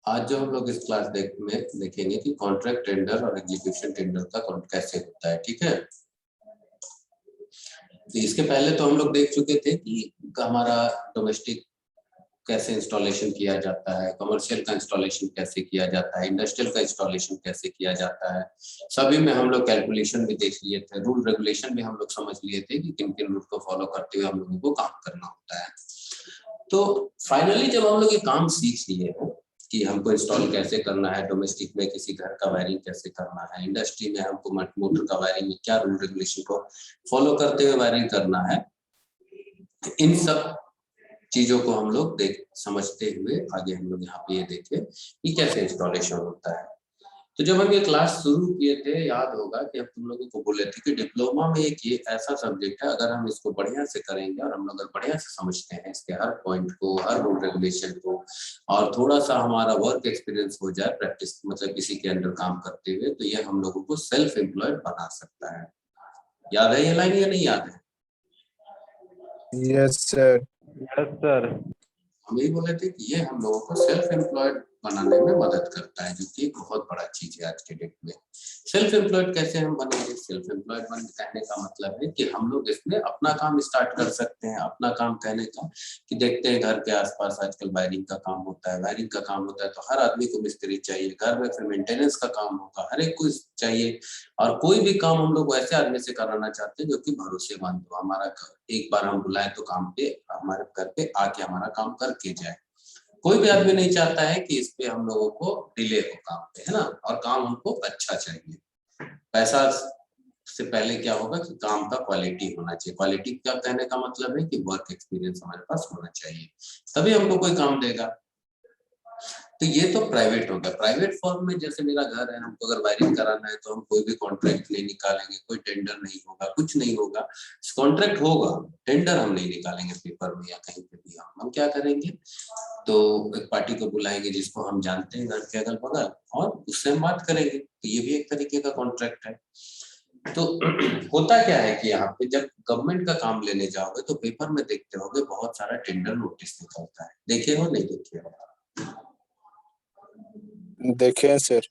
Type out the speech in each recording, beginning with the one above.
आज जो हम लोग इस क्लास में देखेंगे कि कॉन्ट्रैक्ट टेंडर और एग्जीक्यूशन टेंडर का कैसे होता है, ठीक है। तो इसके पहले तो हम लोग देख चुके थे कि हमारा डोमेस्टिक कैसे इंस्टॉलेशन किया जाता है, कमर्शियल का इंस्टॉलेशन कैसे किया जाता है, इंडस्ट्रियल का इंस्टॉलेशन कैसे किया जाता है। सभी में हम लोग कैलकुलेशन भी देख लिए थे, रूल रेगुलेशन भी हम लोग समझ लिए थे कि किन किन रूल को फॉलो करते हुए हम लोगों को काम करना होता है। तो फाइनली जब हम लोग ये काम सीख लिए हैं कि हमको इंस्टॉल कैसे करना है, डोमेस्टिक में किसी घर का वायरिंग कैसे करना है, इंडस्ट्री में हमको मोटर का वायरिंग में क्या रूल रेगुलेशन को फॉलो करते हुए वायरिंग करना है, इन सब चीजों को हम लोग समझते हुए आगे हम लोग यहाँ पे ये देखें कि कैसे इंस्टॉलेशन होता है। तो जब हम ये क्लास शुरू किए थे, याद होगा कि हम तुम लोगों को बोले थे कि डिप्लोमा में एक ये ऐसा सब्जेक्ट है, अगर हम इसको बढ़िया से करेंगे और हम लोग अगर बढ़िया से समझते हैं इसके हर पॉइंट को, हर रूल रेगुलेशन को, और थोड़ा सा हमारा वर्क एक्सपीरियंस हो जाए, प्रैक्टिस मतलब किसी के अंडर काम करते हुए, तो ये हम लोगों को सेल्फ एम्प्लॉयड बना सकता है। याद है ये लाइन या नहीं याद है? Yes sir. Yes sir. हम यही बोले थे कि ये हम लोगों को सेल्फ एम्प्लॉयड बनाने में मदद करता है, जो कि एक बहुत बड़ा चीज है आज के डेट में। सेल्फ एम्प्लॉयड कैसे हम बनेंगे? सेल्फ एम्प्लॉयड कहने का मतलब है कि हम लोग इसमें अपना काम स्टार्ट कर सकते हैं। अपना काम कहने का कि देखते हैं घर के आसपास आजकल वायरिंग का काम होता है, वायरिंग का काम होता है तो हर आदमी को मिस्त्री चाहिए, घर में फिर मेंटेनेंस का काम होगा, हर एक को चाहिए। और कोई भी काम हम लोग वैसे आदमी से कराना चाहते हैं जो कि भरोसेमंद हो, हमारा एक बार हम बुलाएं तो काम पे हमारे घर पे आके हमारा काम करके जाए। कोई भी आदमी नहीं चाहता है कि इस पे हम लोगों को डिले हो काम पे, है ना। और काम हमको अच्छा चाहिए। पैसा से पहले क्या होगा कि काम का क्वालिटी होना चाहिए। क्वालिटी क्या कहने का मतलब है कि वर्क एक्सपीरियंस हमारे पास होना चाहिए, तभी हमको कोई काम देगा। तो ये तो प्राइवेट होगा। प्राइवेट फॉर्म में जैसे मेरा घर है, हमको अगर वायरिंग कराना है तो हम कोई भी कॉन्ट्रैक्ट नहीं निकालेंगे, कोई टेंडर नहीं होगा, कुछ नहीं होगा। कॉन्ट्रैक्ट होगा, टेंडर हम नहीं निकालेंगे पेपर में या कहीं पे भी। हम क्या करेंगे, तो एक पार्टी को बुलाएंगे जिसको हम जानते हैं घर के अगल बगल, और उससे हम बात करेंगे। तो ये भी एक तरीके का कॉन्ट्रैक्ट है। तो होता क्या है कि यहाँ पे जब गवर्नमेंट का काम लेने जाओगे तो पेपर में देखते होगे बहुत सारा टेंडर नोटिस निकलता है। देखे हो नहीं देखे हो? देखें सर।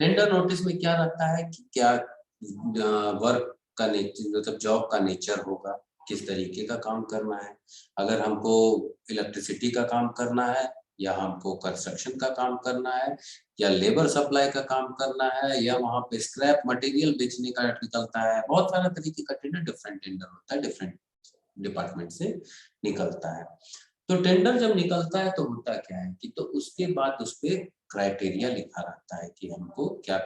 टेंडर नोटिस में क्या रहता है कि क्या वर्क का नेचर, मतलब जॉब का नेचर होगा, किस तरीके का काम करना है। अगर हमको इलेक्ट्रिसिटी का काम करना है, या हमको कंस्ट्रक्शन का काम करना है, या लेबर सप्लाई का काम करना है, या वहां पे स्क्रैप मटेरियल बेचने का निकलता है। बहुत सारा तरीके का टेंडर, डिफरेंट टेंडर होता है, डिफरेंट डिपार्टमेंट से निकलता है। तो टेंडर जब निकलता है तो होता क्या है कि तो उसके बाद उस पे क्राइटेरिया लिखा रहता है कि हमको क्या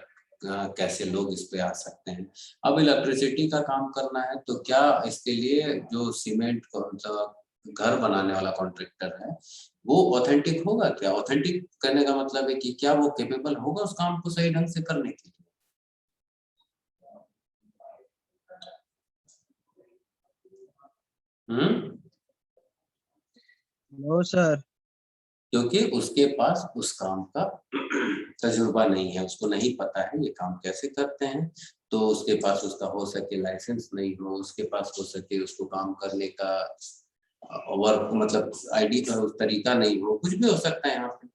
कैसे लोग इस पे आ सकते हैं। अब इलेक्ट्रिसिटी का काम करना है तो क्या इसके लिए जो सीमेंट घर बनाने वाला कॉन्ट्रैक्टर है वो ऑथेंटिक होगा? क्या ऑथेंटिक करने का मतलब है कि क्या वो केपेबल होगा उस काम को सही ढंग से करने के लिए? No sir. क्योंकि उसके पास उस काम का तजुर्बा नहीं है, उसको नहीं पता है ये काम कैसे करते हैं। तो उसके पास उसका हो सके लाइसेंस नहीं हो, उसके पास हो सके उसको काम करने का वर्क मतलब आईडी का उस तरीका नहीं हो, कुछ भी हो सकता है यहाँ पे।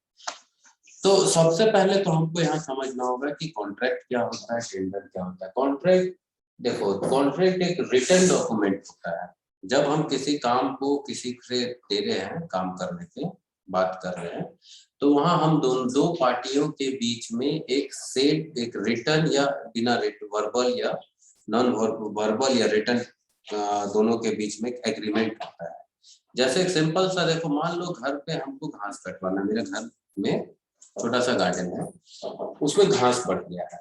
तो सबसे पहले तो हमको यहाँ समझना होगा कि कॉन्ट्रैक्ट क्या होता है, टेंडर क्या होता है। कॉन्ट्रैक्ट, देखो कॉन्ट्रैक्ट एक रिटन डॉक्यूमेंट होता है। जब हम किसी काम को किसी से दे रहे हैं काम करने के बात कर रहे हैं, तो वहां हम दो पार्टियों के बीच में एक रिटन या बिना वर्बल या नॉन वर्बल या रिटन दोनों के बीच में एक एग्रीमेंट होता है। जैसे एक सिंपल सा देखो, मान लो घर पे हमको घास कटवाना, मेरे घर में छोटा सा गार्डन है, उसमें घास बढ़ गया है।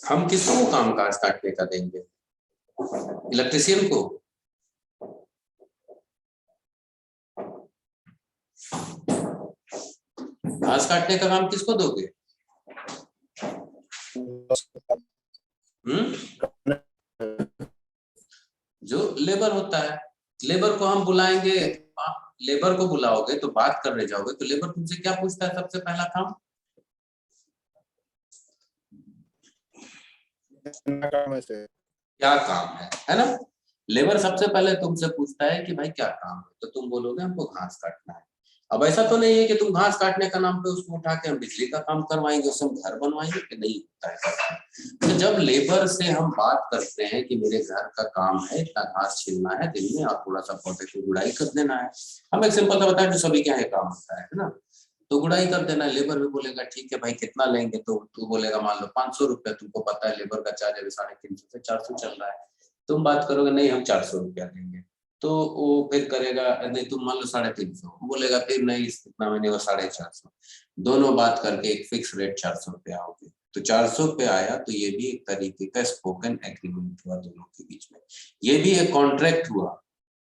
हम किसको काम काज काटने का देंगे? इलेक्ट्रिशियन को? घास काटने का काम किसको दोगे? जो लेबर होता है, लेबर को हम बुलाएंगे। आप लेबर को बुलाओगे तो बात करने जाओगे तो लेबर तुमसे क्या पूछता है? सबसे पहला काम क्या काम है ना। लेबर सबसे पहले तुमसे पूछता है कि भाई क्या काम है, तो तुम बोलोगे हमको घास काटना है। अब ऐसा तो नहीं है कि तुम घास काटने का नाम पे उसको उठा के हम बिजली का काम करवाएंगे, उससे हम घर बनवाएंगे, कि नहीं होता है। तो जब लेबर से हम बात करते हैं कि मेरे घर का काम है, इतना घास छीलना है दिन में और थोड़ा सा पौधे की गुड़ाई कर देना है, हम एक सिंपल सा बताएं जो सभी क्या है काम होता है ना, तो गुड़ाई कर देना है। लेबर भी बोलेगा ठीक है भाई कितना लेंगे, तो तू बोलेगा मान लो 500 रुपया, तुमको पता है लेबर का चार्ज अभी 350 से 400 चल रहा है, तुम बात करोगे नहीं हम 400 रुपया देंगे, तो वो फिर करेगा, नहीं तुम मान लो 350, वो बोलेगा फिर नहीं इतना महीने को 450, दोनों बात करके एक फिक्स रेट 400 रुपया होगी। तो 400 पे आया, तो ये भी एक तरीके का स्पोकन एग्रीमेंट हुआ दोनों के बीच में, ये भी एक कॉन्ट्रैक्ट हुआ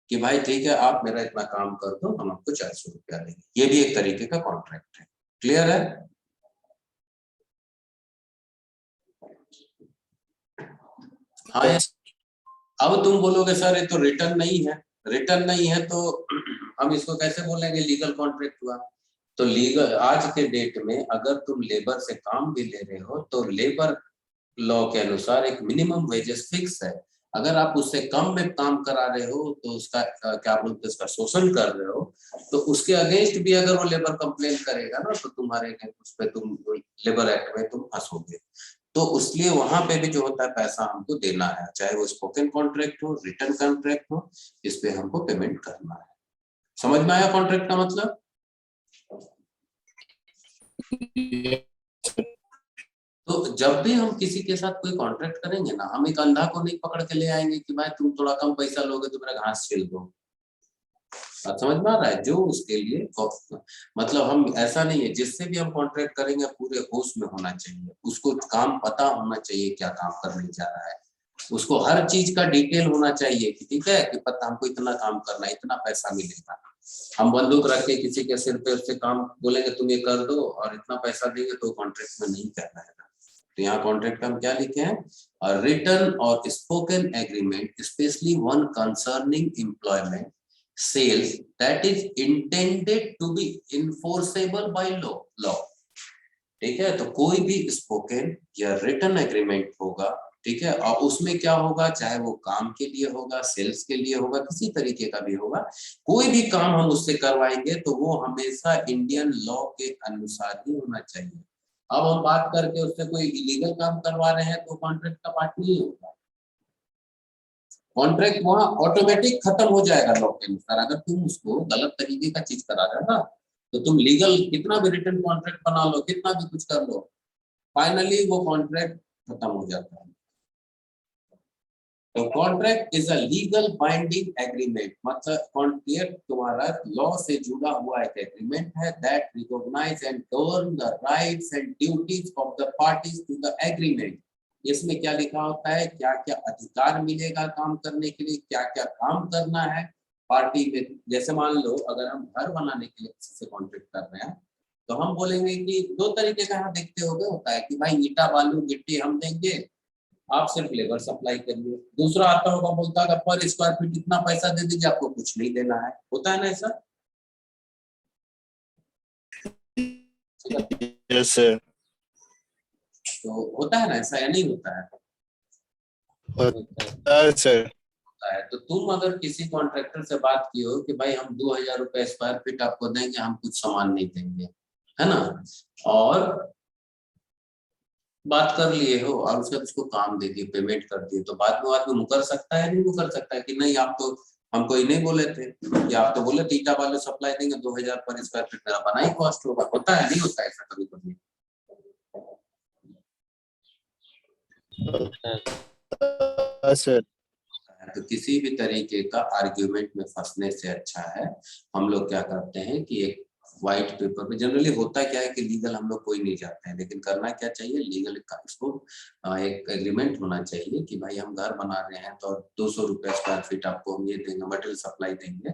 कि भाई ठीक है आप मेरा इतना काम कर दो, हम आपको 400 रुपया देंगे, ये भी एक तरीके का कॉन्ट्रैक्ट है। क्लियर है? हाँ। Yes. अब तुम बोलोगे सर ये तो रिटर्न नहीं है, रिटर्न नहीं है तो हम इसको कैसे बोलेंगे लीगल कॉन्ट्रैक्ट हुआ। तो लीगल आज के डेट में अगर तुम लेबर से काम भी ले रहे हो तो लेबर लॉ के अनुसार एक मिनिमम वेजेस फिक्स है, अगर आप उससे कम में काम करा रहे हो तो उसका क्या बोलते हैं, उसका शोषण कर रहे हो, तो उसके अगेंस्ट भी अगर वो लेबर कंप्लेन करेगा ना तो तुम्हारे उस पे तुम लेबर एक्ट में तुम फंसोगे। तो उसलिए वहां पे भी जो होता है पैसा हमको देना है, चाहे वो स्पोकन कॉन्ट्रैक्ट हो रिटर्न कॉन्ट्रैक्ट हो, इस पे हमको पेमेंट करना है। समझ में आया कॉन्ट्रैक्ट का मतलब? तो जब भी हम किसी के साथ कोई कॉन्ट्रैक्ट करेंगे ना, हम एक अंधा को नहीं पकड़ के ले आएंगे कि भाई तुम थोड़ा कम पैसा लोगे तो मेरा घास छील दो। समझ में आ रहा है? जो उसके लिए मतलब हम ऐसा नहीं है, जिससे भी हम कॉन्ट्रैक्ट करेंगे पूरे होश में होना चाहिए, उसको काम पता होना चाहिए क्या काम करने जा रहा है, उसको हर चीज का डिटेल होना चाहिए कि ठीक है कि पता हमको इतना काम करना है, इतना पैसा मिलेगा। हम बंदूक रख के किसी के सिर पे उससे काम बोलेंगे तुम ये कर दो और इतना पैसा देंगे, तो कॉन्ट्रैक्ट में नहीं करना है। तो यहाँ कॉन्ट्रैक्ट हम क्या लिखे हैं, रिटन और spoken agreement specially one concerning employment sales that is intended to be enforceable by law. ठीक है, तो कोई भी स्पोकन या रिटन एग्रीमेंट होगा, ठीक है, और उसमें क्या होगा, चाहे वो काम के लिए होगा, सेल्स के लिए होगा, किसी तरीके का भी होगा, कोई भी काम हम उससे करवाएंगे तो वो हमेशा इंडियन लॉ के अनुसार ही होना चाहिए। अब हम बात करके उससे कोई इलीगल काम करवा रहे हैं तो कॉन्ट्रैक्ट का पार्ट नहीं होगा, कॉन्ट्रैक्ट वहां ऑटोमेटिक खत्म हो जाएगा लॉ के अनुसार। अगर तुम उसको गलत तरीके का चीज करा रहे हो ना, तो तुम लीगल कितना भी रिटर्न कॉन्ट्रैक्ट बना लो, कितना भी कुछ कर लो, फाइनली वो कॉन्ट्रैक्ट खत्म हो जाता है। तो contract is a legal binding agreement, मतलब कॉन्ट्रैक्ट तुम्हारा लॉ से जुड़ा हुआ एक एग्रीमेंट है that recognise and govern the rights and duties of the parties to the agreement. इसमें क्या लिखा होता है, क्या क्या अधिकार मिलेगा काम करने के लिए, क्या क्या काम करना है पार्टी में। जैसे मान लो अगर हम घर बनाने के लिए किसी से कॉन्ट्रैक्ट कर रहे हैं, तो हम बोलेंगे कि दो तरीके का, यहाँ देखते हो होता है कि भाई ईटा बालू गिट्टी हम देंगे, आप सिर्फ लेबर सप्लाई करिए। दूसरा आता होगा बोलता है पर स्क्वायर फीट इतना पैसा दे दीजिए, आपको कुछ नहीं देना है, होता है ना ऐसा? Yes, sir. तो होता है ना ऐसा या नहीं होता है? होता है सर। होता है। तो तुम अगर किसी कॉन्ट्रैक्टर से बात की हो कि भाई हम 2000 रुपए स्क्वायर फीट आपको देंगे, हम कुछ सामान नहीं देंगे, है ना, और बात कर लिए हो और उसके बाद उसको काम दे दिए, पेमेंट कर दिए, तो बाद में आदमी मुकर सकता है नहीं मुकर सकता है कि नहीं आप तो हमको ही नहीं बोले थे, कि आप तो बोले थे ईटा वाले सप्लाई देंगे 2000 पर स्क्वायर फीट, मेरा बना ही कॉस्ट होगा। होता है नहीं होता है ऐसा कभी कभी? सर तो किसी भी तरीके का आर्ग्यूमेंट में फंसने से अच्छा है हम लोग क्या करते हैं कि एक व्हाइट पेपर पे, जनरली होता क्या है कि लीगल हम लोग कोई नहीं जाते हैं, लेकिन करना क्या चाहिए, लीगल का इसको एक एग्रीमेंट होना चाहिए कि भाई हम घर बना रहे हैं तो 200 रुपए स्क्वायर फीट आपको हम ये देंगे, मटेरियल सप्लाई देंगे।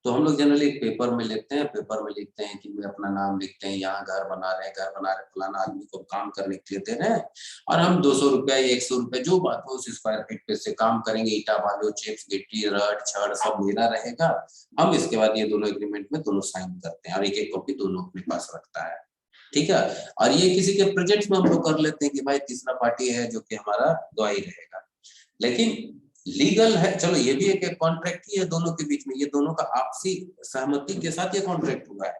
तो हम लोग जनरली एक पेपर में लिखते हैं, पेपर में लिखते हैं कि मैं अपना नाम लिखते हैं, यहाँ घर बना रहे हैं, घर बना रहे फलाना आदमी को काम करने के लिए दे रहे हैं, और हम 200 रुपया या 100 रुपया जो बात हो उस स्क्वायर फीट पे से काम करेंगे, ईटा बालू चिप्स गिट्टी रड छड़ सब मेरा रहेगा। हम इसके बाद ये दोनों एग्रीमेंट में दोनों साइन करते हैं और एक एक कॉपी दोनों अपने पास रखता है, ठीक है। और ये किसी के प्रोजेक्ट में हम लोग कर लेते हैं कि भाई तीसरा पार्टी है जो कि हमारा गवाही रहेगा, लेकिन लीगल है, चलो ये भी एक कॉन्ट्रैक्ट ही है दोनों के बीच में, ये दोनों का आपसी सहमति के साथ ये कॉन्ट्रैक्ट हुआ है,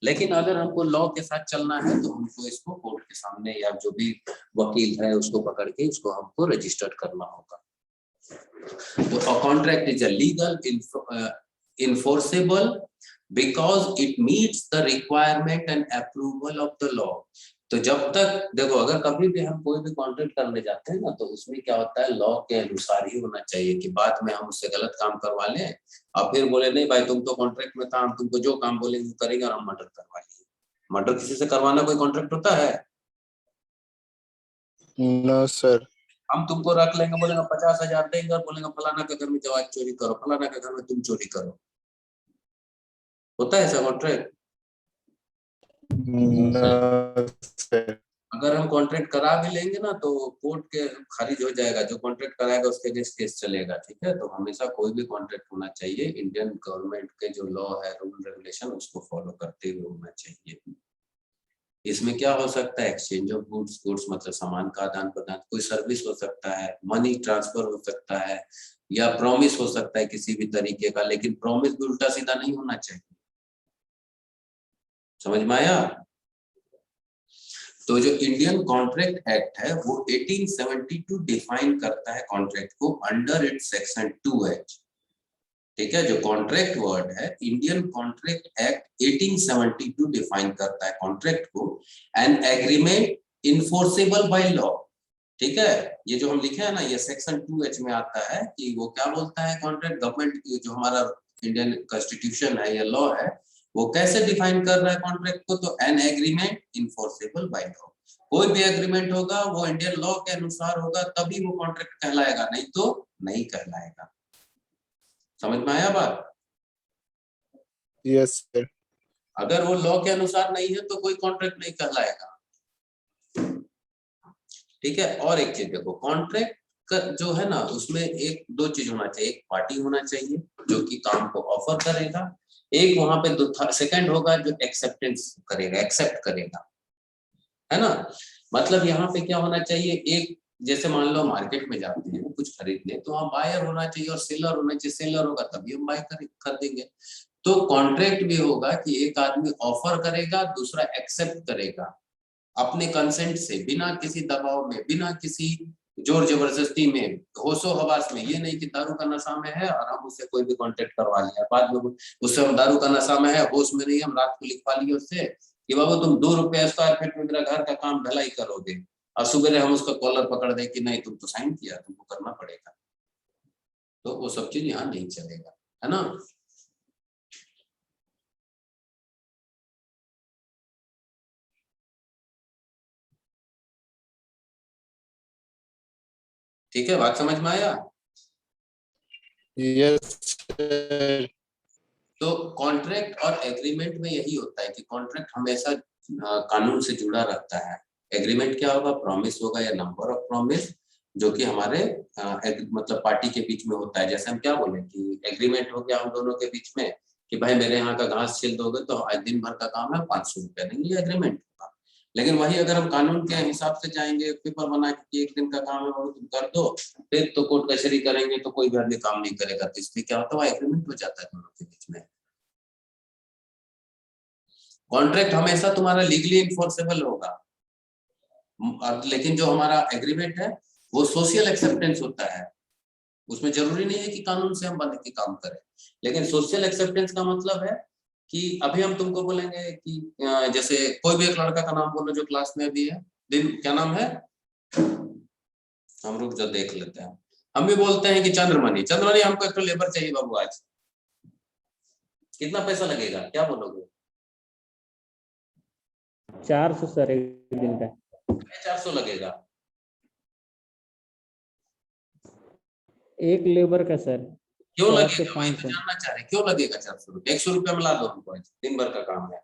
लेकिन अगर हमको लॉ के साथ चलना है तो हमको इसको कोर्ट के सामने या जो भी वकील है उसको पकड़ के इसको हमको रजिस्टर करना होगा। तो contract is a legal enforceable because it meets the requirement and approval of the law। तो जब तक देखो, अगर कभी भी हम कोई भी कॉन्ट्रैक्ट करने जाते हैं ना, तो उसमें क्या होता है, लॉ के अनुसार ही होना चाहिए, कि बाद में हम उससे गलत काम करवा लें और फिर बोले नहीं भाई तुम तो कॉन्ट्रैक्ट में था, हम तुमको जो काम बोलेंगे वो करेंगे और हम मर्डर करवा लिए। मर्डर किसी से करवाना कोई कॉन्ट्रैक्ट होता है? No sir. हम तुमको रख लेंगे, बोलेंगे 50,000 देंगे और बोलेंगे फलाना के घर में जाओ चोरी करो, फलाना के घर में तुम चोरी करो। होता है ऐसा कॉन्ट्रैक्ट? No sir. अगर हम कॉन्ट्रैक्ट करा भी लेंगे ना तो कोर्ट के खारिज हो जाएगा, जो कॉन्ट्रैक्ट कराएगा उसके अगेंस्ट केस चलेगा। ठीक है, तो हमेशा कोई भी कॉन्ट्रैक्ट होना चाहिए इंडियन गवर्नमेंट के जो लॉ है, रूल रेगुलेशन, उसको फॉलो करते हुए होना चाहिए। इसमें क्या हो सकता है, एक्सचेंज ऑफ गुड्स, गुड्स मतलब सामान का आदान प्रदान, कोई सर्विस हो सकता है, मनी ट्रांसफर हो सकता है, या प्रॉमिस हो सकता है किसी भी तरीके का, लेकिन प्रॉमिस भी उल्टा सीधा नहीं होना चाहिए। समझ में आया? तो जो इंडियन कॉन्ट्रैक्ट एक्ट है वो 1872 डिफाइन करता है कॉन्ट्रैक्ट को अंडर इट सेक्शन 2H। ठीक है, जो कॉन्ट्रैक्ट वर्ड है, इंडियन कॉन्ट्रैक्ट एक्ट 1872 डिफाइन करता है कॉन्ट्रैक्ट को, an agreement enforceable by law. ठीक है, ये जो हम लिखे हैं ना, ये सेक्शन 2H में आता है कि वो क्या बोलता है, कॉन्ट्रैक्ट गवर्नमेंट जो हमारा इंडियन कॉन्स्टिट्यूशन है या लॉ है, वो कैसे डिफाइन कर रहा है कॉन्ट्रैक्ट को, तो an agreement enforceable by law. कोई भी एग्रीमेंट होगा वो इंडियन लॉ के अनुसार होगा, तभी वो कॉन्ट्रैक्ट कहलाएगा, नहीं तो नहीं कहलाएगा। समझ में आया बात? Yes sir. अगर वो लॉ के अनुसार नहीं है तो कोई कॉन्ट्रैक्ट नहीं कहलाएगा। ठीक है, और एक चीज देखो, कॉन्ट्रैक्ट जो है ना, उसमें एक दो चीज होना चाहिए, एक पार्टी होना चाहिए जो कि काम को ऑफर करेगा, एक वहां पे सेकंड होगा जो एक्सेप्टेंस करेगा, एक्सेप्ट करेगा, है ना। मतलब यहाँ पे क्या होना चाहिए, एक जैसे मान लो मार्केट में जाते हैं कुछ खरीदने, तो वहाँ बायर होना चाहिए और सेलर होना चाहिए, सेलर होगा तभी हम बाय खरीदेंगे। तो कॉन्ट्रैक्ट भी होगा कि एक आदमी ऑफर करेगा, दूसरा एक्सेप्ट करेगा अपने कंसेंट से, बिना किसी दबाव में, बिना किसी जोर जबरदस्ती में, होशो हवास में। ये नहीं कि दारू का नशा में है और हम उससे कोई भी कॉन्ट्रैक्ट करवा लिया, बाद में उससे हम दारू का नशा में है, होश में नहीं, हम रात को लिखवा लिए उससे कि बाबू तुम 2 रुपया स्क्वायर फीट में मेरा घर का काम ढलाई करोगे, और सुबह हम उसका कॉलर पकड़ दे कि नहीं तुम तो साइन किया, तुमको करना पड़ेगा। तो वो सब चीज यहाँ नहीं चलेगा, है ना। ठीक है, बात समझ में आया? Yes sir. तो कॉन्ट्रैक्ट और एग्रीमेंट में यही होता है कि कॉन्ट्रैक्ट हमेशा कानून से जुड़ा रहता है, एग्रीमेंट क्या होगा, प्रॉमिस होगा या नंबर ऑफ प्रॉमिस, जो कि हमारे मतलब पार्टी के बीच में होता है। जैसे हम क्या बोले कि एग्रीमेंट हो गया हम दोनों के बीच में कि भाई मेरे यहाँ का घास छील दोगे तो आज दिन भर का काम है 500 रुपया देंगे, ये एग्रीमेंट होगा। लेकिन वही अगर हम कानून के हिसाब से जाएंगे, पेपर बना के 1 दिन का काम है वो तुम कर दो, फिर तो कोर्ट कचहरी करेंगे तो कोई भी आदमी काम नहीं करेगा, तो इसलिए क्या होता है, एग्रीमेंट हो जाता है दोनों के बीच में। कॉन्ट्रैक्ट हमेशा तुम्हारा लीगली इन्फोर्सेबल होगा, लेकिन जो हमारा एग्रीमेंट है वो सोशल एक्सेप्टेंस होता है, उसमें जरूरी नहीं है कि कानून से हम बंध के काम करें। लेकिन सोशल एक्सेप्टेंस का मतलब है कि अभी हम तुमको बोलेंगे कि जैसे कोई भी एक लड़का का नाम बोलो जो क्लास में अभी है, दिन क्या नाम है, हम रुक जो देख लेते हैं। हम भी बोलते हैं कि चंद्रमणि, चंद्रमणि हमको एक तो लेबर चाहिए बाबू, आज कितना पैसा लगेगा, क्या बोलोगे? 400 सर एक दिन का। 400 लगेगा एक लेबर का सर। क्यों 4 लगेगा, से वही तो 500 जानना चाह रहे, क्यों लगेगा 400 रुपये? 100 रुपया मिला दो हमको, दिन भर का काम है।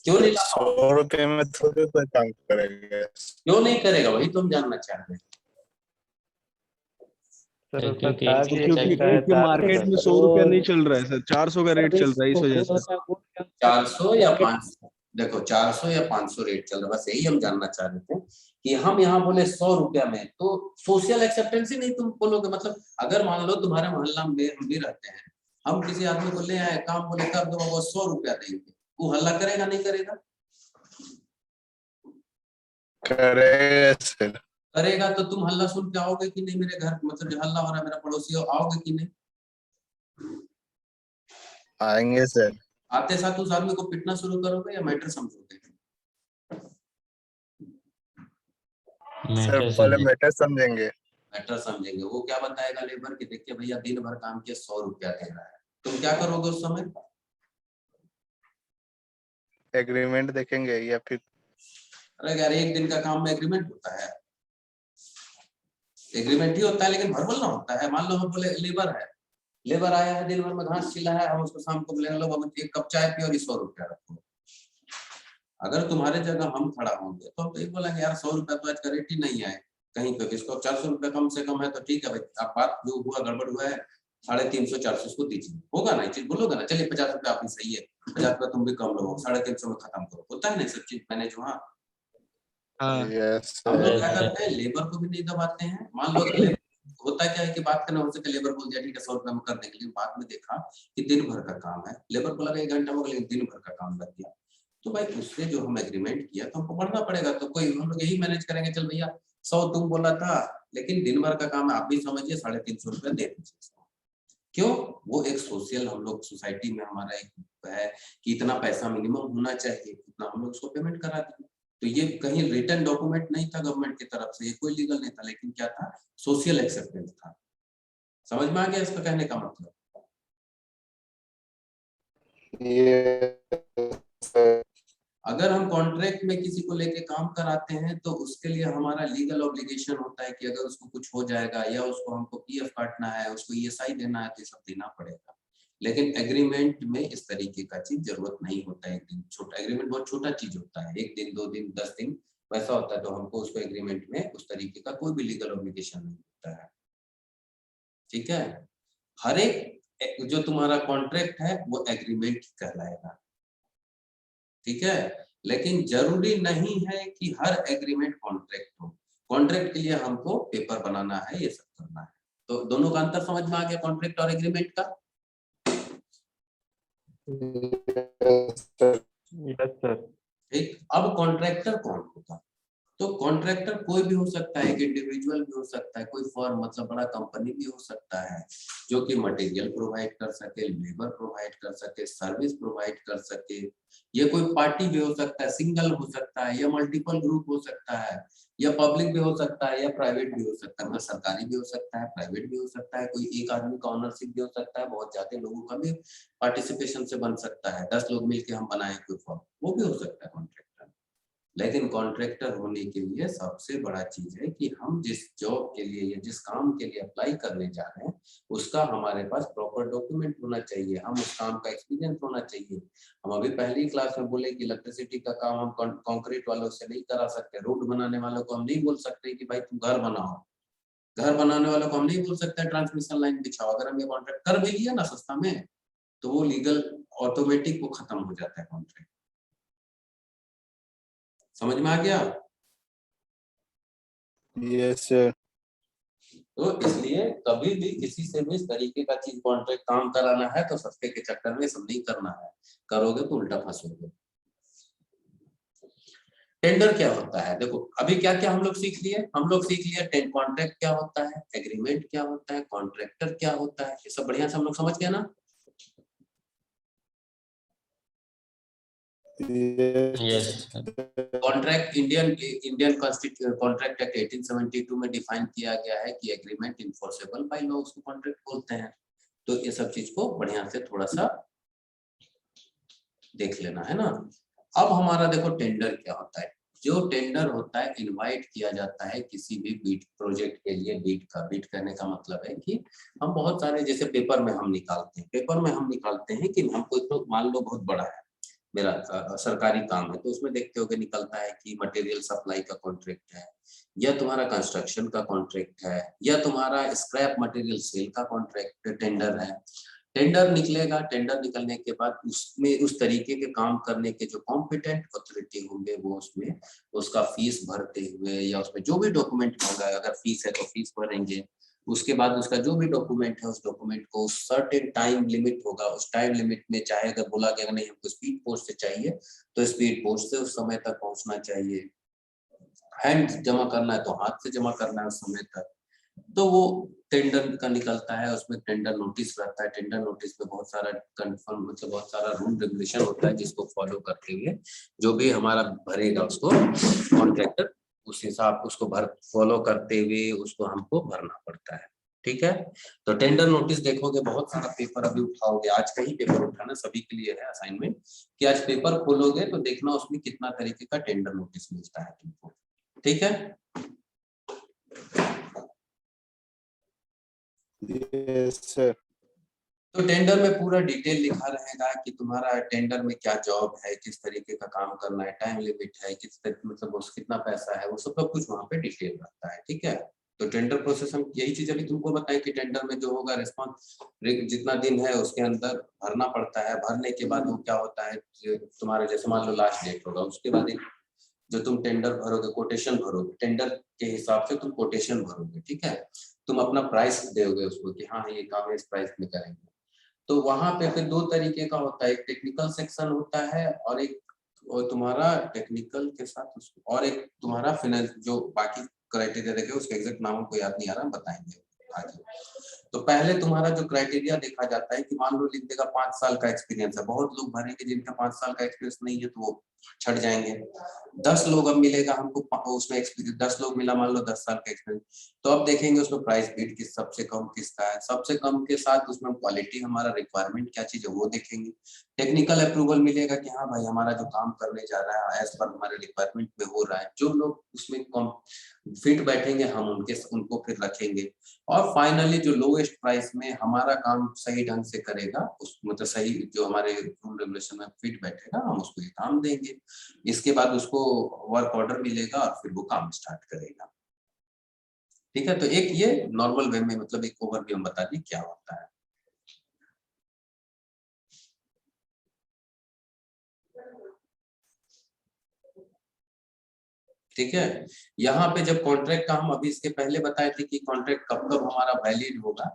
क्यों नहीं 100 रुपए में थोड़ी कोई काम करेगा। क्यों नहीं करेगा, वही तो हम जानना चाह रहे हैं। क्योंकि मार्केट में 100 रुपया नहीं चल रहा है सर, 400 का रेट चल रहा है, इस वजह से 400 या 500, देखो 400 या 500 रेट चल रहा है, बस यही हम जानना चाह रहे थे कि हम यहाँ बोले 100 रुपया में, तो सोशल एक्सेप्टेंस ही नहीं तुम बोलोगे। मतलब अगर मान लो तुम्हारे मोहल्ला में हम भी रहते हैं, हम किसी आदमी को ले आए, काम बोले कर दो, वो 100 रुपया देंगे, वो हल्ला करेगा नहीं करेगा? करेगा सर। करेगा तो तुम हल्ला सुन के आओगे कि नहीं? मेरे घर मतलब जो हल्ला हो रहा है मेरा पड़ोसी हो, आओगे कि नहीं? आएंगे सर। आते साथ उस आदमी को पिटना शुरू करोगे या मैटर समझोगे? सर पहले मैटर समझेंगे। मैटर समझेंगे। वो क्या बताएगा लेबर की, देखिए भैया दिन भर काम किया 100 रुपया दे रहा है, तुम क्या करोगे उस समय? एग्रीमेंट देखेंगे या फिर अरे यार एक दिन का काम में एग्रीमेंट होता है? एग्रीमेंट ही होता है लेकिन भरबल ना होता है। मान लो हम बोले लेबर है, लेबर आया है दिन भर में घास छिला है, हम उसको शाम को बोले लो बाबू एक कप चाय पियो और 100 रुपया रखो। अगर तुम्हारे जगह हम खड़ा होंगे तो हम तो ये बोलेंगे यार 100 रुपया तो आज का रेट ही नहीं है कहीं पे, इसको 400 रुपया कम से कम है तो ठीक है भाई, आप बात जो हुआ गड़बड़ हुआ है 350 400 उसको दीजिए, होगा ना? चीज बोलोगे ना, चलिए 50 रुपया आप ही सही है, 50 रुपया तुम भी कम लो, 350 में खत्म करो। होता है ना सब चीज मैनेज वहाँ। यस हम लोग सर। क्या करते हैं, लेबर को भी नहीं दबाते हैं। मान लो अगर होता क्या है कि बात करना हो सके, लेबर बोल दिया ठीक है 100 रुपया में कर देंगे, लेकिन बाद में देखा कि दिन भर का काम है, लेबर को लगा 1 घंटा हो गया लेकिन दिन भर का काम लग गया, तो भाई उससे जो हम एग्रीमेंट किया तो हमको बढ़ना पड़ेगा। तो कोई हम लोग यही मैनेज करेंगे, चल भैया 100 तुम बोला था लेकिन दिन भर का काम है, आप भी समझिए 350 रुपया दे दीजिए। क्यों? वो एक सोशल हम लोग सोसाइटी में हमारा एक है कि इतना पैसा मिनिमम होना चाहिए, उतना हम लोग उसको पेमेंट करा दिए। तो ये कहीं रिटर्न डॉक्यूमेंट नहीं था गवर्नमेंट की तरफ से, ये कोई लीगल नहीं था, लेकिन क्या था, सोशल एक्सेप्टेंस था। समझ में आ गया इसका कहने का मतलब? सर अगर हम कॉन्ट्रैक्ट में किसी को लेके काम कराते हैं तो उसके लिए हमारा लीगल ऑब्लिगेशन होता है कि अगर उसको कुछ हो जाएगा या उसको हमको पीएफ काटना है, उसको ईएसआई देना है, तो ये सब देना पड़ेगा। लेकिन एग्रीमेंट में इस तरीके का चीज जरूरत नहीं होता है। एक दिन छोटा एग्रीमेंट बहुत छोटा चीज होता है, 1 दिन 2 दिन 10 दिन वैसा होता है, तो हमको उसको एग्रीमेंट में उस तरीके का कोई भी लीगल ऑब्लिगेशन नहीं होता है। ठीक है? हर एक जो तुम्हारा कॉन्ट्रैक्ट है वो एग्रीमेंट कहलाएगा। ठीक है? लेकिन जरूरी नहीं है कि हर एग्रीमेंट कॉन्ट्रैक्ट हो। कॉन्ट्रैक्ट के लिए हमको पेपर बनाना है, ये सब करना है। तो दोनों का अंतर समझ में आ गया, कॉन्ट्रैक्ट और एग्रीमेंट का? Yes sir. ठीक, अब कॉन्ट्रैक्टर कौन होगा? तो कॉन्ट्रैक्टर कोई भी हो सकता है, एक इंडिविजुअल भी हो सकता है, कोई फर्म मतलब बड़ा कंपनी भी हो सकता है जो कि मटेरियल प्रोवाइड कर सके, लेबर प्रोवाइड कर सके, सर्विस प्रोवाइड कर सके। ये कोई पार्टी भी हो सकता है, सिंगल हो सकता है, या मल्टीपल ग्रुप हो सकता है, या पब्लिक भी हो सकता है, या प्राइवेट भी हो सकता है। मतलब सरकारी भी हो सकता है, प्राइवेट भी हो सकता है, कोई एक आदमी का ऑनरशिप भी हो सकता है, बहुत ज्यादा लोगों का भी पार्टिसिपेशन से बन सकता है, 10 लोग मिलकर हम बनाए कोई फॉर्म, वो भी हो सकता है कॉन्ट्रैक्टर। लेकिन कॉन्ट्रैक्टर होने के लिए सबसे बड़ा चीज है कि हम जिस जॉब के लिए या जिस काम के लिए अप्लाई करने जा रहे हैं उसका हमारे पास प्रॉपर डॉक्यूमेंट होना चाहिए, हम उस काम का एक्सपीरियंस होना चाहिए। हम अभी पहली क्लास में बोले कि इलेक्ट्रिसिटी का काम हम कंक्रीट वालों से नहीं करा सकते, रोड बनाने वालों को हम नहीं बोल सकते कि भाई तुम घर बनाओ, घर बनाने वालों को हम नहीं बोल सकते ट्रांसमिशन लाइन बिछाओ। अगर हम ये कॉन्ट्रैक्ट कर भी लिया ना सस्ता में तो वो लीगल ऑटोमेटिक वो खत्म हो जाता है कॉन्ट्रैक्ट। समझ में आ गया? Yes sir. तो इसलिए कभी भी किसी से भी इस तरीके का चीज कॉन्ट्रैक्ट काम कराना है तो सस्ते के चक्कर में सब नहीं करना है, करोगे तो उल्टा फंसोगे। टेंडर क्या होता है? देखो अभी क्या क्या हम लोग सीख लिए, हम लोग सीख लिए कॉन्ट्रैक्ट क्या होता है, एग्रीमेंट क्या होता है, कॉन्ट्रैक्टर क्या होता है, ये सब बढ़िया से हम लोग समझ गए ना? कॉन्ट्रैक्ट इंडियन कॉन्ट्रैक्ट एक्ट 1872 में डिफाइन किया गया है कि एग्रीमेंट इन्फोर्सेबल बाय लॉ, उसको कॉन्ट्रैक्ट बोलते हैं। तो ये सब चीज को बढ़िया से थोड़ा सा देख लेना है ना। अब हमारा देखो टेंडर क्या होता है। जो टेंडर होता है, इनवाइट किया जाता है किसी भी बीट प्रोजेक्ट के लिए। बीट करने का मतलब है कि हम बहुत सारे जैसे पेपर में हम निकालते हैं कि हमको तो मान लो बहुत बड़ा है मेरा सरकारी काम है, तो उसमें देखते हो निकलता है कि मटेरियल सप्लाई का कॉन्ट्रैक्ट है, या तुम्हारा कंस्ट्रक्शन का कॉन्ट्रैक्ट है, या तुम्हारा स्क्रैप मटेरियल सेल का कॉन्ट्रैक्ट टेंडर है। टेंडर निकलेगा, टेंडर निकलने के बाद उसमें उस तरीके के काम करने के जो कॉम्पिटेंट अथॉरिटी होंगे वो उसमें उसका फीस भरते हुए या उसमें जो भी डॉक्यूमेंट होगा, अगर फीस है तो फीस भरेंगे, उसके बाद उसका जो भी डॉक्यूमेंट है उस डॉक्यूमेंट को सर्टेन टाइम लिमिट होगा, उस टाइम लिमिट में चाहे अगर बोला गया नहीं हमको स्पीड पोस्ट से चाहिए तो स्पीड पोस्ट से उस समय तक पहुंचना चाहिए, हैंड जमा करना है तो हाथ से जमा करना है उस समय तक, तो वो टेंडर का निकलता है, उसमें टेंडर नोटिस रहता है, टेंडर नोटिस में बहुत सारा कंफर्म मतलब बहुत सारा रूल रेगुलेशन होता है जिसको फॉलो करते हुए जो भी हमारा भरेगा उसको कॉन्ट्रैक्टर उस हिसाब उसको फॉलो करते हुए उसको हमको भरना पड़ता है। ठीक है, तो टेंडर नोटिस देखोगे बहुत सारा पेपर अभी उठाओगे, आज का ही पेपर उठाना सभी के लिए है असाइनमेंट कि आज पेपर खोलोगे तो देखना उसमें कितना तरीके का टेंडर नोटिस मिलता है तुमको। ठीक है, यस सर। तो टेंडर में पूरा डिटेल लिखा रहेगा कि तुम्हारा टेंडर में क्या जॉब है, किस तरीके का काम करना है, टाइम लिमिट है, किस तरीके मतलब उसको कितना पैसा है, वो सब कुछ वहाँ पे डिटेल रहता है। ठीक है, तो टेंडर प्रोसेस हम यही चीज अभी तुमको बताएं कि टेंडर में जो होगा रिस्पॉन्स जितना दिन है उसके अंदर भरना पड़ता है, भरने के बाद वो क्या होता है तुम्हारे जैसे मान लो लास्ट डेट होगा उसके बाद जो तुम टेंडर भरोगे कोटेशन भरोगे, टेंडर के हिसाब से तुम कोटेशन भरोगे। ठीक है, तुम अपना प्राइस दोगे उसको कि हाँ ये काम इस प्राइस में करेंगे, तो वहां पे फिर दो तरीके का होता है, एक टेक्निकल सेक्शन होता है और एक और तुम्हारा टेक्निकल के साथ और एक तुम्हारा फाइनेंस जो बाकी क्राइटेरिया देखे उसका एग्जैक्ट नाम को याद नहीं आ रहा, बताएंगे आगे। तो पहले तुम्हारा जो क्राइटेरिया देखा जाता है कि मान लो लिख देगा 5 साल का एक्सपीरियंस है, बहुत लोग भरेंगे जिनका 5 साल का एक्सपीरियंस नहीं है तो वो छट जाएंगे। 10 लोग अब मिलेगा हमको उसमें एक्सपीरियंस, 10 लोग मिला मान लो 10 साल का एक्सपीरियंस, तो अब देखेंगे उसमें प्राइस बीट किस सबसे कम किसका है, सबसे कम के साथ उसमें क्वालिटी हमारा रिक्वायरमेंट क्या चीज है वो देखेंगे। टेक्निकल अप्रूवल मिलेगा कि हाँ भाई हमारा जो काम करने जा रहा है एज पर हमारे रिक्वायरमेंट में हो रहा है, जो लोग उसमें कम फिट बैठेंगे हम उनको फिर रखेंगे, और फाइनली जो लोएस्ट प्राइस में हमारा काम सही ढंग से करेगा उस मतलब सही जो हमारे रूल रेगुलेशन में फिट बैठेगा हम उसको ये काम देंगे। इसके बाद उसको वर्क ऑर्डर मिलेगा और फिर वो काम स्टार्ट करेगा। ठीक है, तो एक ये नॉर्मल वे में मतलब एक ओवरव्यू हम बता दें क्या होता है। ठीक है, यहाँ पे जब कॉन्ट्रैक्ट का हम अभी इसके पहले बताए थे कि कॉन्ट्रैक्ट कब कब हमारा वैलिड होगा,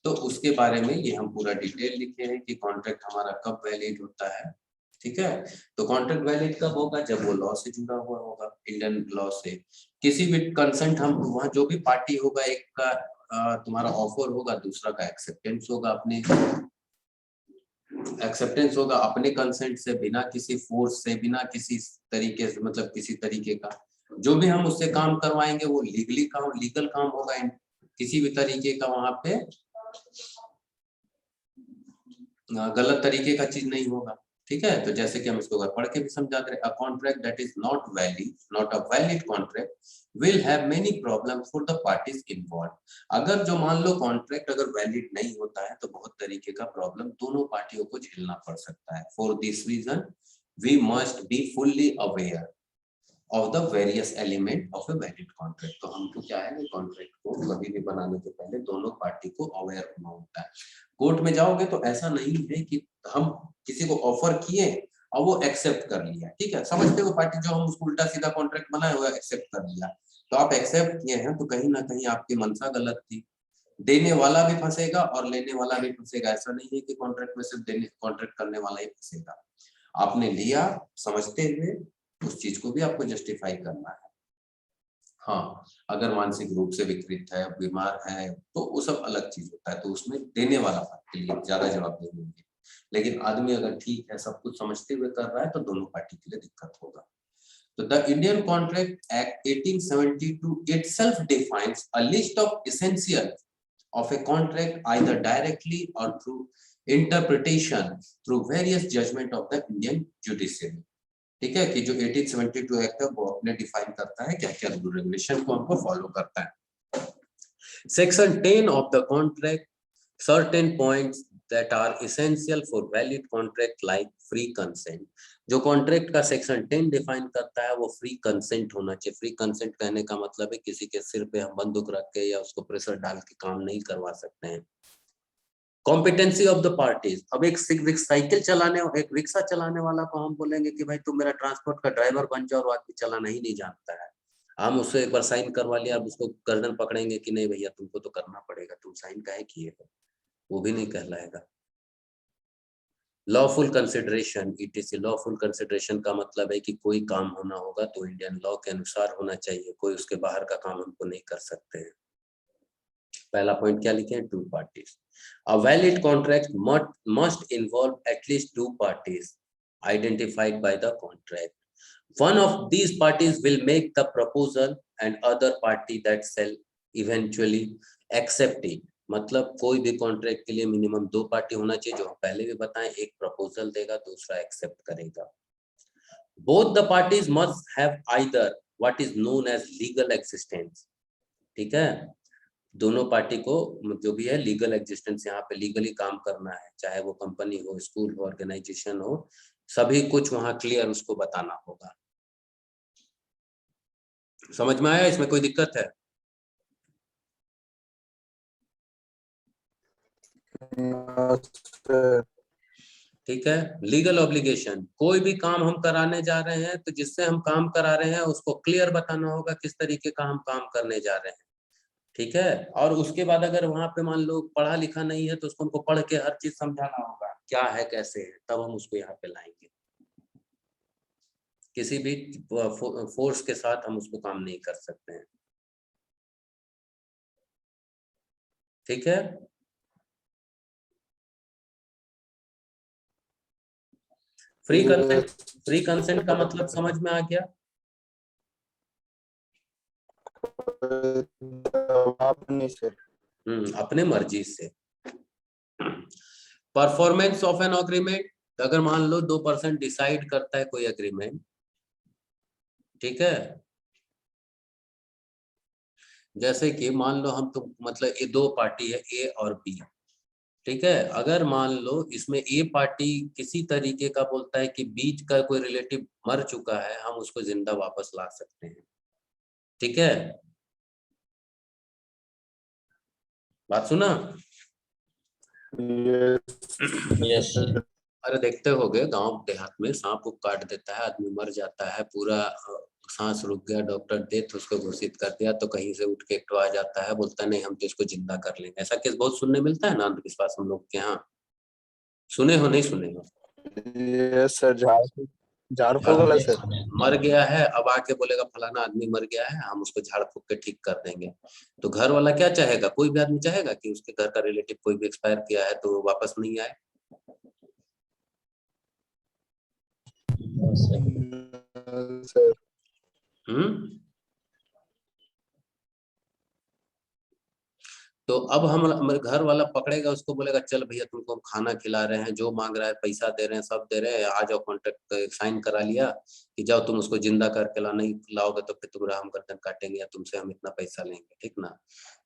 तो उसके बारे में ये हम पूरा डिटेल लिखे हैं कि कॉन्ट्रैक्ट हमारा कब वैलिड होता है। ठीक है, तो कॉन्ट्रैक्ट वैलिड कब होगा, जब वो लॉ से जुड़ा हुआ होगा, इंडियन लॉ से किसी भी कंसेंट हम वहाँ जो भी पार्टी होगा, एक का तुम्हारा ऑफर होगा, दूसरा का एक्सेप्टेंस होगा, अपने कंसेंट से, बिना किसी फोर्स से, बिना किसी तरीके से मतलब किसी तरीके का जो भी हम उससे काम करवाएंगे वो लीगल काम होगा, किसी भी तरीके का वहां पे गलत तरीके का चीज नहीं होगा। ठीक है, तो जैसे कि हम इसको अगर पढ़ के भी समझा दे, a contract that is not a valid contract will have many problems for the parties involve. अगर जो मान लो कॉन्ट्रैक्ट अगर वैलिड नहीं होता है तो बहुत तरीके का प्रॉब्लम दोनों पार्टियों को झेलना पड़ सकता है। For this reason we must be fully aware of the various element of a valid contract. तो हमको क्या है, कॉन्ट्रैक्ट को कभी भी बनाने के पहले दोनों पार्टी को अवेयर होना होता है। कोर्ट में जाओगे तो ऐसा नहीं है कि हम किसी को ऑफर किए और वो एक्सेप्ट कर लिया। ठीक है, समझते हो पार्टी जो हम उसको उल्टा सीधा कॉन्ट्रैक्ट बनाए हुआ एक्सेप्ट कर लिया, तो आप एक्सेप्ट किए हैं तो कहीं ना कहीं आपकी मंशा गलत थी, देने वाला भी फंसेगा और लेने वाला भी फंसेगा। ऐसा नहीं है कि कॉन्ट्रैक्ट में सिर्फ देने कॉन्ट्रैक्ट करने वाला ही फंसेगा, आपने लिया समझते हुए उस चीज को भी आपको जस्टिफाई करना है। हाँ, अगर मानसिक रूप से विकृत है, बीमार है, तो वो सब अलग चीज होता है, तो उसमें देने वाला के लिए ज्यादा जवाबदेही होगी। लेकिन आदमी अगर ठीक है, सब कुछ समझते हुए कर रहा है, तो दोनों पार्टी के लिए दिक्कत होगा। तो the Indian contract act 1872 itself defines a list of essential of a contract either directly or through interpretation through various judgment of the Indian judiciary। ठीक है, कि जो 1872 एक्ट है वो अपने डिफाइन करता है क्या क्या रूल रेगुलेशन को हमको फॉलो करता है। Section 10 of the contract certain points that are essential for valid contract like free consent. जो कॉन्ट्रैक्ट का सेक्शन 10 डिफाइन करता है वो फ्री कंसेंट होना चाहिए। फ्री कंसेंट कहने का मतलब है किसी के सिर पे हम बंदूक रख के या उसको प्रेशर डाल के काम नहीं करवा सकते हैं। Competency of the parties. अब एक साइकिल चलाने, एक रिक्शा चलाने वाला को हम बोलेंगे कि भाई तुम मेरा ट्रांसपोर्ट का ड्राइवर बन जाओ, और आदमी चलाना ही नहीं जानता है, हम उससे एक बार साइन करवा लिया, अब उसको गर्दन पकड़ेंगे कि नहीं भैया तुमको तो करना पड़ेगा, तुम साइन काहे किए हो, वो भी नहीं कहलाएगा। Lawful consideration, ETC। Lawful consideration का मतलब है कि कोई काम होना होगा तो इंडियन लॉ के अनुसार होना चाहिए, कोई उसके बाहर का काम हमको नहीं कर सकते हैं। पहला पॉइंट क्या लिखे हैं, 2 parties। A valid contract must involve at least 2 parties identified by the contract. One of these parties will make the proposal and other party that shall eventually accept it। मतलब कोई भी कॉन्ट्रैक्ट के लिए minimum 2 party होना चाहिए, जो हम पहले भी बताएं, एक प्रपोजल देगा, दूसरा एक्सेप्ट करेगा। Both the parties must have either what is known as legal existence। ठीक है, दोनों पार्टी को जो भी है लीगल एग्जिस्टेंस, यहाँ पे लीगली काम करना है, चाहे वो कंपनी हो, स्कूल हो, ऑर्गेनाइजेशन हो, सभी कुछ वहां क्लियर उसको बताना होगा। समझ में आया, इसमें कोई दिक्कत है? ठीक है। लीगल ऑब्लिगेशन, कोई भी काम हम कराने जा रहे हैं तो जिससे हम काम करा रहे हैं उसको क्लियर बताना होगा किस तरीके का हम काम करने जा रहे हैं। ठीक है, और उसके बाद अगर वहां पे मान लो पढ़ा लिखा नहीं है तो उसको हमको पढ़ के हर चीज समझाना होगा क्या है कैसे है, तब हम उसको यहाँ पे लाएंगे। किसी भी फोर्स के साथ हम उसको काम नहीं कर सकते हैं। ठीक है, फ्री कंसेंट का मतलब समझ में आ गया? अपने मर्जी से। परफॉर्मेंस ऑफ एन अग्रीमेंट, अगर मान लो 2% डिसाइड करता है कोई अग्रीमेंट, ठीक है, जैसे कि मान लो हम तो मतलब ये 2 पार्टी है A और B, ठीक है, अगर मान लो इसमें A पार्टी किसी तरीके का बोलता है कि बीच का कोई रिलेटिव मर चुका है, हम उसको जिंदा वापस ला सकते हैं। ठीक है, बात सुना? Yes sir. अरे देखते होगे गांव देहात में सांप को काट देता है, आदमी मर जाता है, पूरा सांस रुक गया, डॉक्टर डेथ उसको घोषित कर दिया, तो कहीं से उठ के एक आ जाता है, बोलता है नहीं हम तो इसको जिंदा कर लेंगे। ऐसा केस बहुत सुनने मिलता है ना, अंधविश्वास हम लोग के यहाँ। सुने हो नहीं सुने हो? यस सर, झाड़ फूक वाला सर। मर गया है, अब आके बोलेगा फलाना आदमी मर गया है, हम उसको झाड़ फूक के ठीक कर देंगे। तो घर वाला क्या चाहेगा, कोई भी आदमी चाहेगा कि उसके घर का रिलेटिव कोई भी एक्सपायर किया है तो वापस नहीं आए? सर तो अब हम घर वाला पकड़ेगा उसको, बोलेगा चल भैया तुमको हम खाना खिला रहे हैं, जो मांग रहा है पैसा दे रहे हैं, सब दे रहे हैं, आ जाओ, कॉन्ट्रैक्ट साइन करा लिया कि जाओ तुम उसको जिंदा करके ला, नहीं लाओगे तो फिर तुम्हारा हम गर्दन काटेंगे या तुमसे हम इतना पैसा लेंगे। ठीक ना,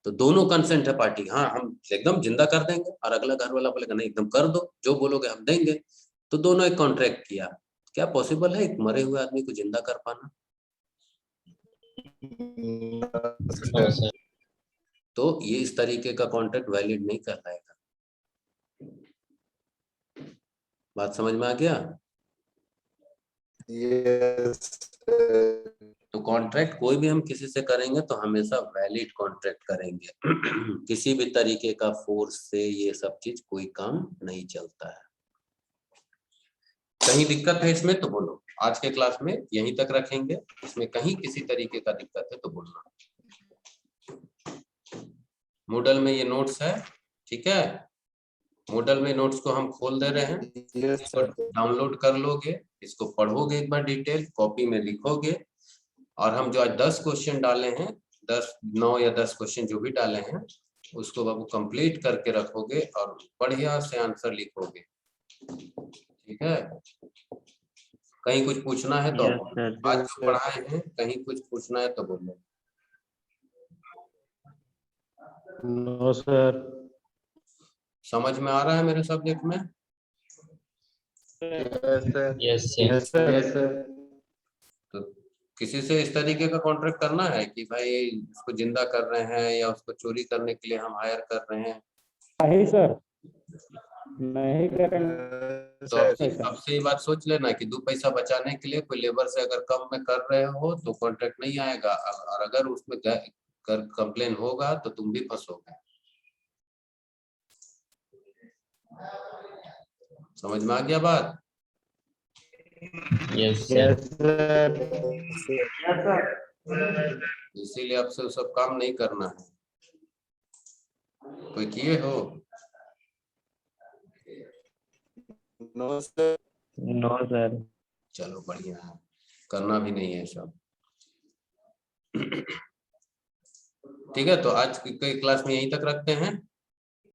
तो दोनों कंसेंट है पार्टी, हाँ हम एकदम जिंदा कर देंगे, और अगला घर वाला बोलेगा नहीं एकदम कर दो, जो बोलोगे हम देंगे। तो दोनों एक कॉन्ट्रैक्ट किया। क्या पॉसिबल है एक मरे हुए आदमी को जिंदा कर पाना? तो ये इस तरीके का कॉन्ट्रैक्ट वैलिड नहीं कहलाएगा। बात समझ में आ गया? यस। तो कॉन्ट्रैक्ट कोई भी हम किसी से करेंगे तो हमेशा वैलिड कॉन्ट्रैक्ट करेंगे। किसी भी तरीके का फोर्स से ये सब चीज कोई काम नहीं चलता है। कहीं दिक्कत है इसमें तो बोलो, आज के क्लास में यहीं तक रखेंगे, इसमें कहीं किसी तरीके का दिक्कत है तो बोलना। मूडल में ये नोट्स है, ठीक है, मूडल में नोट्स को हम खोल दे रहे हैं, इसको डाउनलोड कर लोगे, इसको पढ़ोगे एक बार डिटेल, कॉपी में लिखोगे, और हम जो आज 10 क्वेश्चन डाले हैं, 9 या 10 क्वेश्चन जो भी डाले हैं उसको बाबू कंप्लीट करके रखोगे और बढ़िया से आंसर लिखोगे। ठीक है, कहीं कुछ पूछना है तो आज जो पढ़ाए हैं कहीं कुछ पूछना है तो बोलो। No sir. समझ में आ रहा है मेरे सब्जेक्ट में? Yes sir. तो किसी से इस तरीके का कॉन्ट्रैक्ट करना है कि भाई उसको जिंदा कर रहे हैं या उसको चोरी करने के लिए हम हायर कर रहे हैं? नहीं सर। नहीं करेंगे तो अब से ये बात सोच लेना कि 2 पैसा बचाने के लिए कोई लेबर से अगर कम में कर रहे हो तो कॉन्ट्रैक्ट नहीं आएगा, और अगर उसमें कंप्लेन होगा तो तुम भी फंसोगे। समझ में आ गया बात? Yes sir. इसीलिए आपसे वो सब काम नहीं करना है। कोई किए हो? No sir. No sir. चलो बढ़िया है, करना भी नहीं है सब। ठीक है, तो आज की क्लास में यहीं तक रखते हैं।